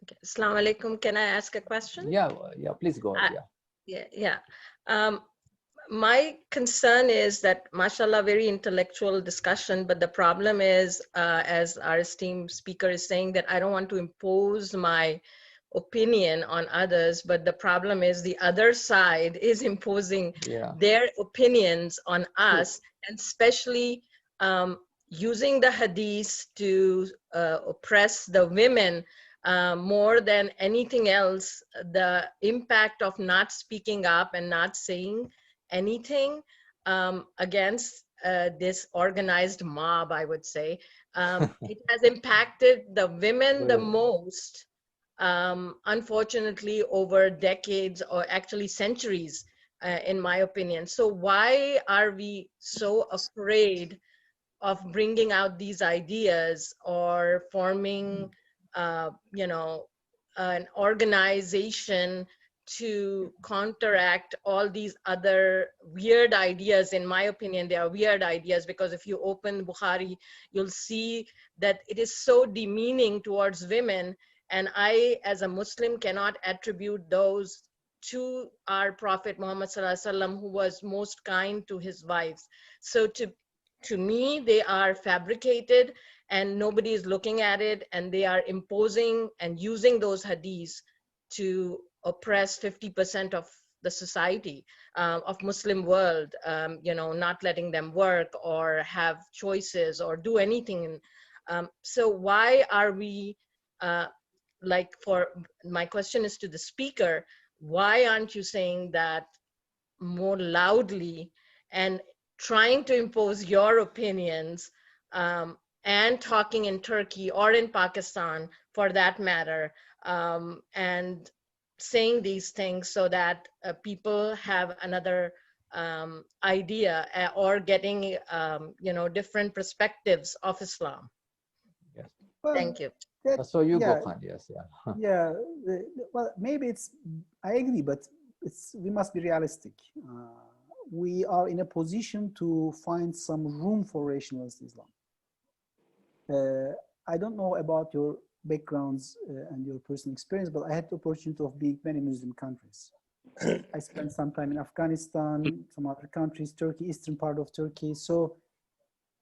Okay. Assalamu alaikum. Can I ask a question? Yeah, please go ahead. My concern is that, mashallah, very intellectual discussion, but the problem is, as our esteemed speaker is saying, that I don't want to impose my opinion on others, but the problem is the other side is imposing their opinions on us, and especially using the hadith to oppress the women more than anything else. The impact of not speaking up and not saying anything against this organized mob, I would say, it has impacted the women the most. unfortunately over decades or actually centuries, in my opinion. So why are we so afraid of bringing out these ideas or forming, you know, an organization to counteract all these other weird ideas? In my opinion, they are weird ideas, because if you open Bukhari, you'll see that it is so demeaning towards women. And I, as a Muslim, cannot attribute those to our Prophet Muhammad Sallallahu Alaihi Wasallam, who was most kind to his wives. So to me, they are fabricated and nobody is looking at it, and they are imposing and using those hadiths to oppress 50% of the society, of Muslim world, you know, not letting them work or have choices or do anything. So why are we, like, for my question is to the speaker, why aren't you saying that more loudly and trying to impose your opinions, and talking in Turkey or in Pakistan for that matter, and saying these things so that people have another idea, or getting you know, different perspectives of Islam. Yes. Well, Thank you. So you yeah, Gokhan, yes, yeah. yeah. Well, maybe it's, I agree, but we must be realistic. We are in a position to find some room for rationalist Islam. I don't know about your backgrounds and your personal experience, but I had the opportunity of being many Muslim countries. I spent some time in Afghanistan, some other countries, Turkey, eastern part of Turkey. So,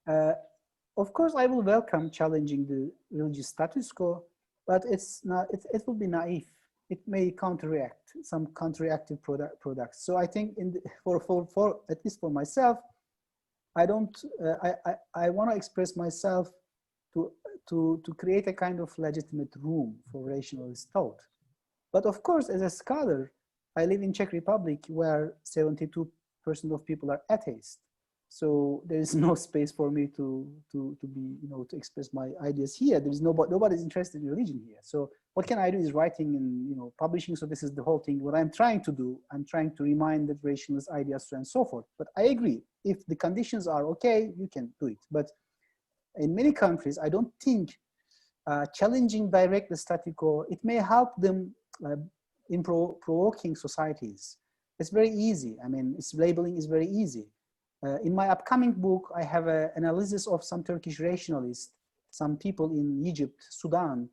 of course, I will welcome challenging the religious status quo, but it's not. It will be naive. It may counteract some counteractive products. So I think for at least for myself, I don't. I want to express myself to create a kind of legitimate room for rationalist thought. But of course, as a scholar, I live in Czech Republic, where 72% of people are atheists. So there is no space for me to be, you know, to express my ideas here. There is nobody's interested in religion here. So what can I do is writing and, you know, publishing. So this is the whole thing. What I'm trying to do, I'm trying to remind that rationalist ideas, so and so forth. But I agree, if the conditions are okay, you can do it. But in many countries, I don't think challenging direct the status quo, it may help them in provoking societies. It's very easy. I mean, its labeling is very easy. In my upcoming book, I have an analysis of some Turkish rationalists, some people in Egypt, Sudan,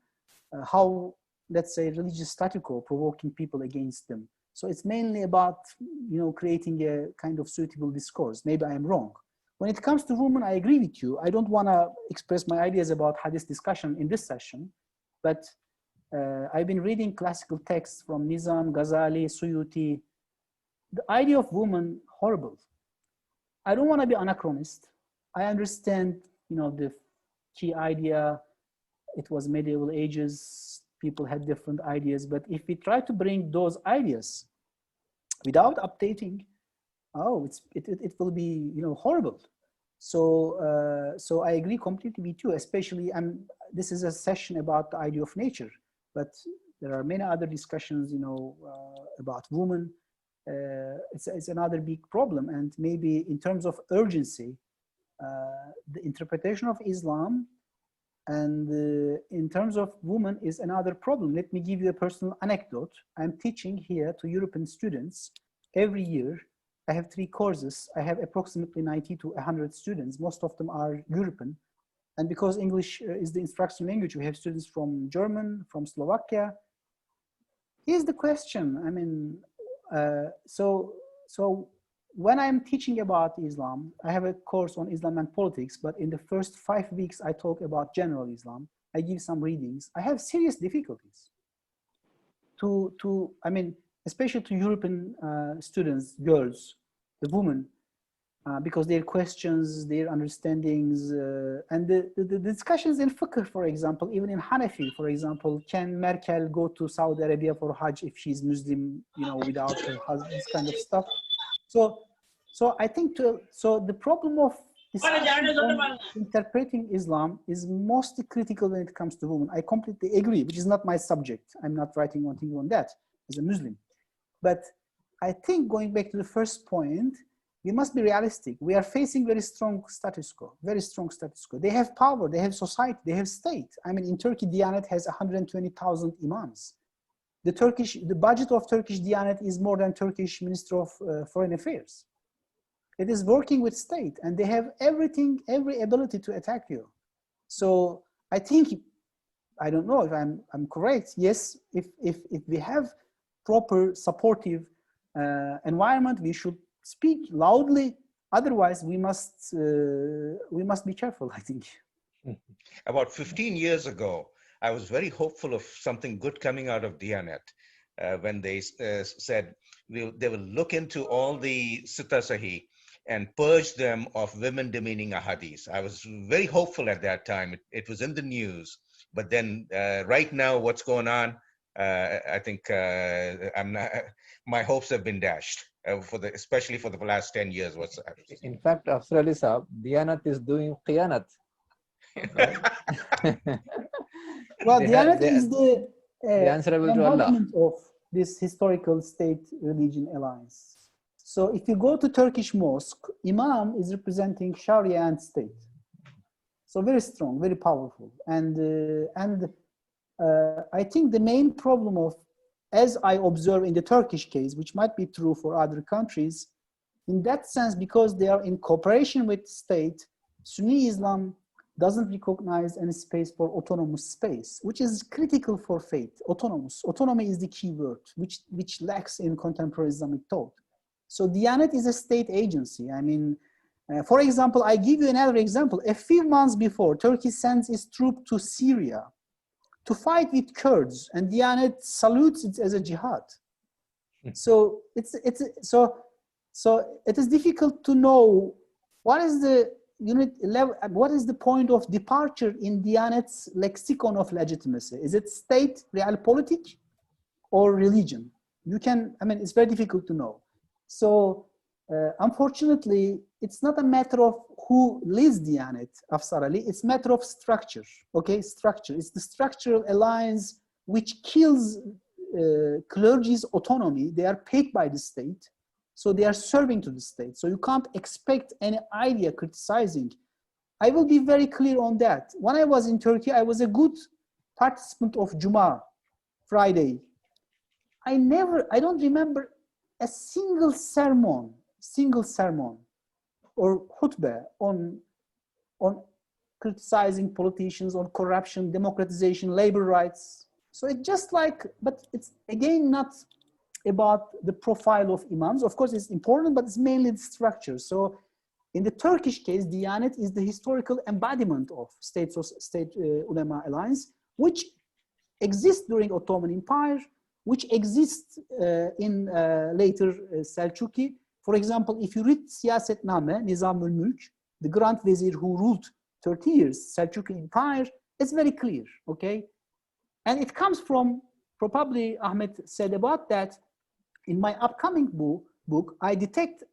how, let's say, religious status quo provoking people against them. So it's mainly about, you know, creating a kind of suitable discourse. Maybe I am wrong. When it comes to women, I agree with you. I don't want to express my ideas about hadith discussion in this session, but I've been reading classical texts from Nizam, Ghazali, Suyuti. The idea of woman, horrible. I don't want to be anachronist. I understand, you know, the key idea. It was medieval ages. People had different ideas, but if we try to bring those ideas without updating, oh, it will be, you know, horrible. So so I agree completely with you, especially, and this is a session about the idea of nature, but there are many other discussions, you know, about women. It's another big problem, and maybe in terms of urgency, the interpretation of Islam and in terms of women is another problem. Let me give you a personal anecdote. I'm teaching here to European students every year. I have 3 courses. I have approximately 90 to 100 students. Most of them are European. And because English is the instruction language, we have students from German, from Slovakia. Here's the question. I mean, so when I'm teaching about Islam, I have a course on Islam and politics, but in the first 5 weeks, I talk about general Islam. I give some readings. I have serious difficulties I mean, especially to European students, girls, the women, because their questions, their understandings, and the discussions in fiqh, for example, even in Hanafi, for example, can Merkel go to Saudi Arabia for Hajj if she's Muslim, you know, without her husband, this kind of stuff. So I think so the problem of discussion on interpreting Islam is mostly critical when it comes to women. I completely agree, which is not my subject. I'm not writing anything on that as a Muslim. But I think going back to the first point, we must be realistic. We are facing very strong status quo, very strong status quo. They have power, they have society, they have state. I mean, in Turkey, Diyanet has 120,000 imams. The budget of Turkish Diyanet is more than Turkish Minister of Foreign Affairs. It is working with state, and they have everything, every ability to attack you. So I think, I don't know if I'm correct. Yes, if we have proper supportive environment, we should speak loudly. Otherwise, we must be careful, I think. About 15 years ago, I was very hopeful of something good coming out of Diyanet when they said they will look into all the Sitta Sahih and purge them of women demeaning ahadith. I was very hopeful at that time. It was in the news. But then right now, what's going on? I think my hopes have been dashed, especially for the last 10 years. In fact, Afsar Ali Saab, Diyanat is doing qiyanat. Right? Well, Diyanet is the answerable to Allah. embodiment of this historical state-religion alliance. So if you go to Turkish mosque, Imam is representing Sharia and state. So very strong, very powerful. And I think the main problem of, as I observe in the Turkish case, which might be true for other countries, in that sense, because they are in cooperation with state, Sunni Islam doesn't recognize any space for autonomous space, which is critical for faith. Autonomous. Autonomy is the key word, which lacks in contemporary Islamic thought. So Diyanet is a state agency. I mean, for example, I give you another example. A few months before, Turkey sends its troops to Syria to fight with Kurds, and Diyanet salutes it as a jihad. So so it is difficult to know what is the unit level, what is the point of departure in Diyanet's lexicon of legitimacy? Is it state, realpolitik, or religion? I mean, it's very difficult to know. So unfortunately, it's not a matter of who leads Diyanet, Afsar Ali, it's a matter of structure, okay? Structure, it's the structural alliance which kills clergy's autonomy. They are paid by the state, so they are serving to the state. So you can't expect any idea criticizing. I will be very clear on that. When I was in Turkey, I was a good participant of Jummah, Friday. I don't remember a single sermon or khutbah on criticizing politicians, on corruption, democratization, labor rights. So it's just like, but it's again not about the profile of imams. Of course, it's important, but it's mainly the structure. So in the Turkish case, Diyanet is the historical embodiment of state ulema alliance, which exists during Ottoman Empire, which exists in later Selçukli. For example, if you read Siyasetname, Nizamül Mülk, the Grand Vizier who ruled 30 years, Selçukli Empire, it's very clear, okay? And it comes from, probably Ahmed said about that, in my upcoming book, I detect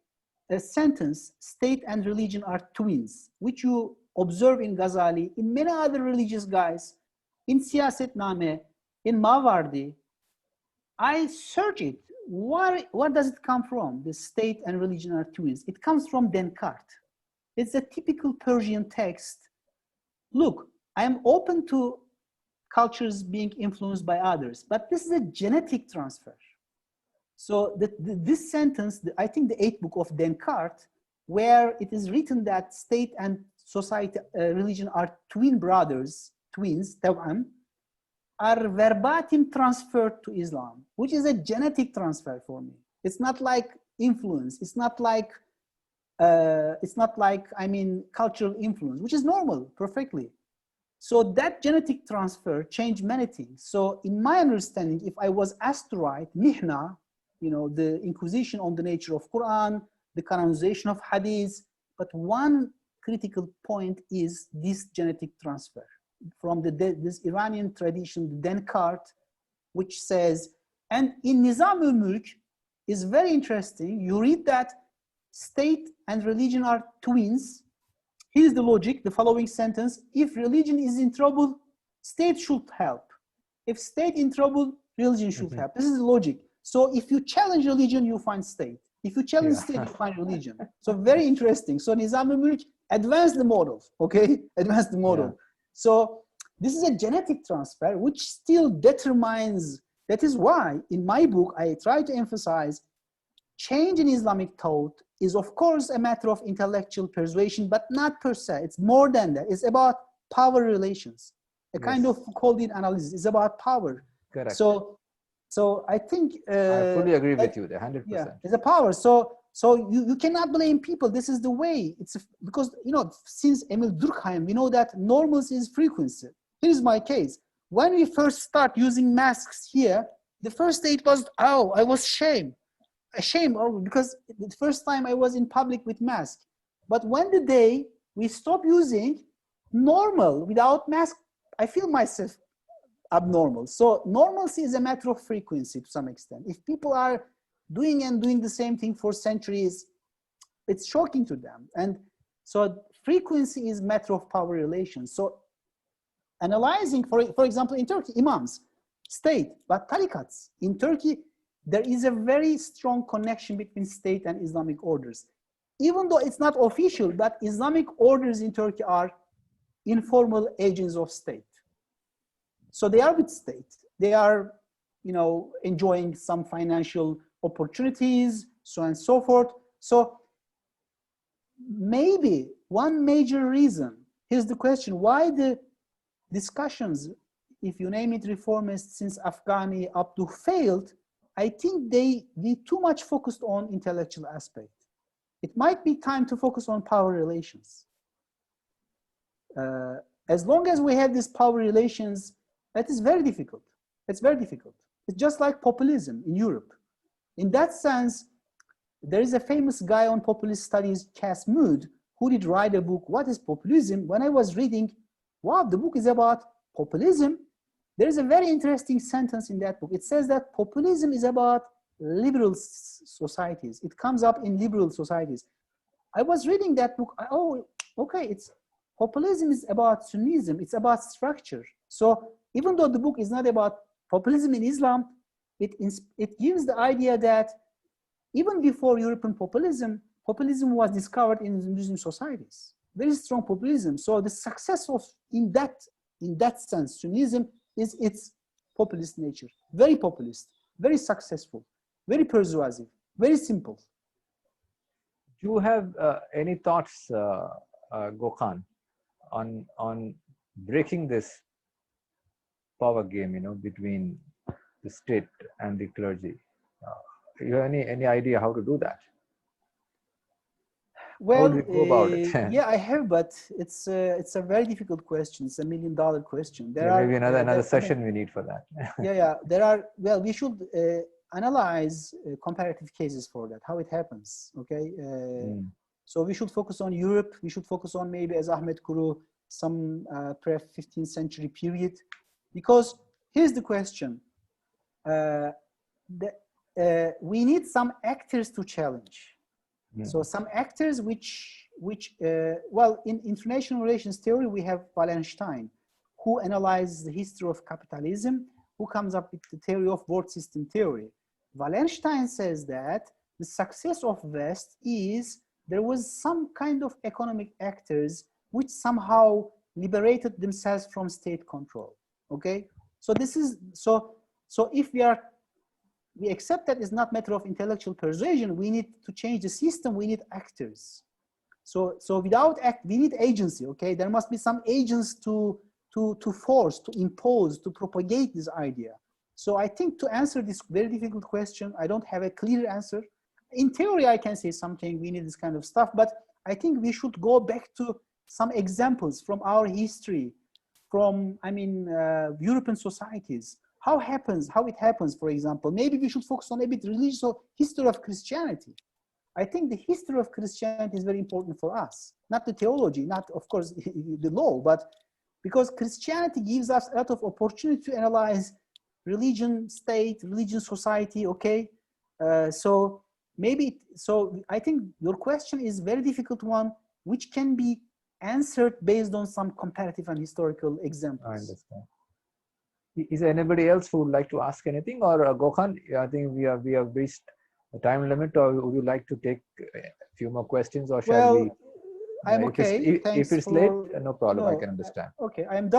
a sentence, state and religion are twins, which you observe in Ghazali, in many other religious guys, in Siyasetname, in Mawardi. I search it. Where does it come from? The state and religion are twins. It comes from Descartes. It's a typical Persian text. Look, I am open to cultures being influenced by others, but this is a genetic transfer. So this sentence, I think the 8th book of Descartes, where it is written that state and society, religion are twin brothers, twins, tawam, are verbatim transferred to Islam, which is a genetic transfer for me. It's not like influence. It's not like, I mean, cultural influence, which is normal, perfectly. So that genetic transfer changed many things. So in my understanding, if I was asked to write Mihna, you know, the inquisition on the nature of Quran, the canonization of Hadith, but one critical point is this genetic transfer from this Iranian tradition, Descartes, which says, and in Nizamül Mülk is very interesting. You read that state and religion are twins, Here's the logic, the following sentence: if religion is in trouble, state should help. If state in trouble, religion should help. This is the logic. So if you challenge religion, you find state. If you challenge state, you find religion. So very interesting. So Nizam al-Mulk advanced the model, okay? Advanced the model. Yeah. So this is a genetic transfer which still determines. That is why in my book, I try to emphasize change in Islamic thought is of course a matter of intellectual persuasion, but not per se. It's more than that. It's about power relations. A kind of Foucauldian analysis is about power. Correct. So I think I fully agree with you, 100%. Yeah, it's a power. So you cannot blame people. This is the way. Because since Emil Durkheim, we know that normalcy is frequency. Here's my case. When we first start using masks here, the first day it was, oh, I was ashamed because the first time I was in public with mask. But when the day we stop using normal without mask, I feel myself abnormal. So normalcy is a matter of frequency to some extent. If people are doing the same thing for centuries, it's shocking to them. And so frequency is a matter of power relations. So analyzing, for example, in Turkey, imams, state, but tarikats. In Turkey, there is a very strong connection between state and Islamic orders. Even though it's not official, but Islamic orders in Turkey are informal agents of state. So they are with state. They are, enjoying some financial opportunities, so on and so forth. So maybe one major reason, here's the question, why the discussions, if you name it reformists since Afghani up to failed, I think they too much focused on intellectual aspect. It might be time to focus on power relations. As long as we have these power relations, that is very difficult. It's very difficult. It's just like populism in Europe. In that sense, there is a famous guy on populist studies, Cass Mood, who did write a book, What is Populism? When I was reading, wow, the book is about populism. There is a very interesting sentence in that book. It says that populism is about liberal societies. It comes up in liberal societies. I was reading that book. Oh, okay, populism is about Sunnism. It's about structure. So even though the book is not about populism in Islam, it gives the idea that even before European populism was discovered in Muslim societies. Very strong populism. So the success of in that sense, Sunnism is its populist nature. Very populist, very successful, very persuasive, very simple. Do you have any thoughts, Gokhan, on breaking this power game, between the state and the clergy? You have any idea how to do that? Well, how do we go about it? Yeah, I have, but it's a very difficult question. It's $1 million question. Maybe another session we need for that. Well, we should analyze comparative cases for that, how it happens, okay? So we should focus on Europe. We should focus on maybe, as Ahmed Kuru, some pre-15th century period. Because here's the question. We need some actors to challenge. So some actors well, in international relations theory, we have Wallenstein, who analyzes the history of capitalism, who comes up with the theory of world system theory. Wallenstein says that the success of West is there was some kind of economic actors which somehow liberated themselves from state control, okay? So this is, so if we accept that it's not a matter of intellectual persuasion, we need to change the system, we need actors. So without we need agency, okay? There must be some agents to force, to impose, to propagate this idea. So I think to answer this very difficult question, I don't have a clear answer. In theory, I can say something, we need this kind of stuff, but I think we should go back to some examples from our history, from, European societies. How it happens, for example. Maybe we should focus on a bit religious history of Christianity. I think the history of Christianity is very important for us. Not the theology, not, of course, the law, but because Christianity gives us a lot of opportunity to analyze religion, state, religion, society, okay? So I think your question is a very difficult one, which can be answered based on some comparative and historical examples. I understand. Is there anybody else who would like to ask anything, or Gokhan? I think we have reached the time limit, or would you like to take a few more questions, or shall we? I'm okay. If it's late, no problem. I can understand. Okay, I am done.